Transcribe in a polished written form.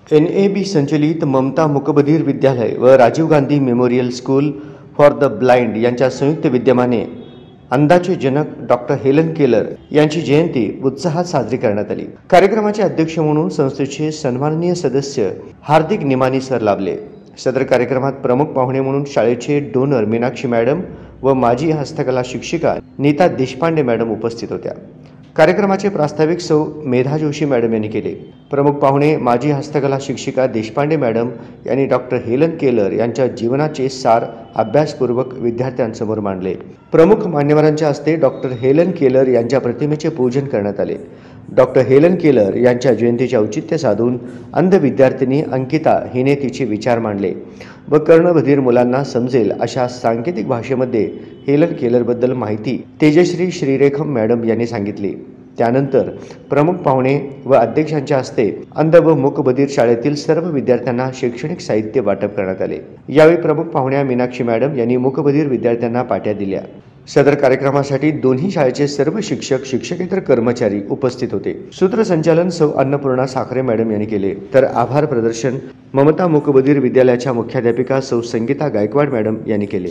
NAB संचलित ममता मुकबधीर विद्यालय व Rajiv Gandhi memorial school for the blind यांच्या संयुक्त विद्यमाने अंदाचे जनक डॉक्टर हेलन केलर यांची जयंती उत्साहात साजरी करण्यात आली। कार्यक्रमाचे अध्यक्ष म्हणून संस्थेचे सन्माननीय सदस्य हार्दिक निमानी सर लाभले। सदर कार्यक्रमात प्रमुख पाहुणे म्हणून शाळेचे डोनर मीनाक्षी मॅडम व माजी हस्तकला शिक्षिका नीता देशपांडे मॅडम उपस्थित होत्या। कार्यक्रमाचे प्रास्ताविक सौ मेधा जोशी मॅडम यांनी केले। प्रमुख पाहुणे माजी हस्तकला शिक्षिका देशपांडे मॅडम यांनी डॉक्टर हेलन केलर यांच्या जीवनाचे सार अभ्यासपूर्वक विद्यार्थ्यांसमोर मांडले। प्रमुख मान्यवरांच्या हस्ते डॉक्टर हेलन केलर यांच्या प्रतिमेचे पूजन करण्यात आले। डॉक्टर हेलन केलर यांच्या जयंतीचे औचित्य साधून अंध विद्यार्थिनी अंकिता हिने तिचे विचार मांडले व कर्णबधीर मुलांना समजेल अशा सांकेतिक भाषेमध्ये हेलन केलरबद्दल माहिती तेजश्री श्रीरेखम मॅडम यांनी सांगितली। त्यानंतर प्रमुख पाहुणे व अध्यक्षांच्या हस्ते अंध व मूकबधीर शाळेतील सर्व विद्यार्थ्यांना शैक्षणिक साहित्य वाटप करण्यात आले। यावेळी प्रमुख पाहुण्या मीनाक्षी मॅडम यांनी मूकबधीर विद्यार्थ्यांना पाट्या दिल्या। सदर कार्यक्रमासाठी दोन्ही शाळेचे सर्व शिक्षक शिक्षकेतर कर्मचारी उपस्थित होते। सूत्रसंचालन सौ अन्नपूर्णा साखरे मॅडम यांनी केले, तर आभार प्रदर्शन ममता मूकबधीर विद्यालयाच्या मुख्याध्यापिका सौ संगीता गायकवाड मॅडम यांनी केले।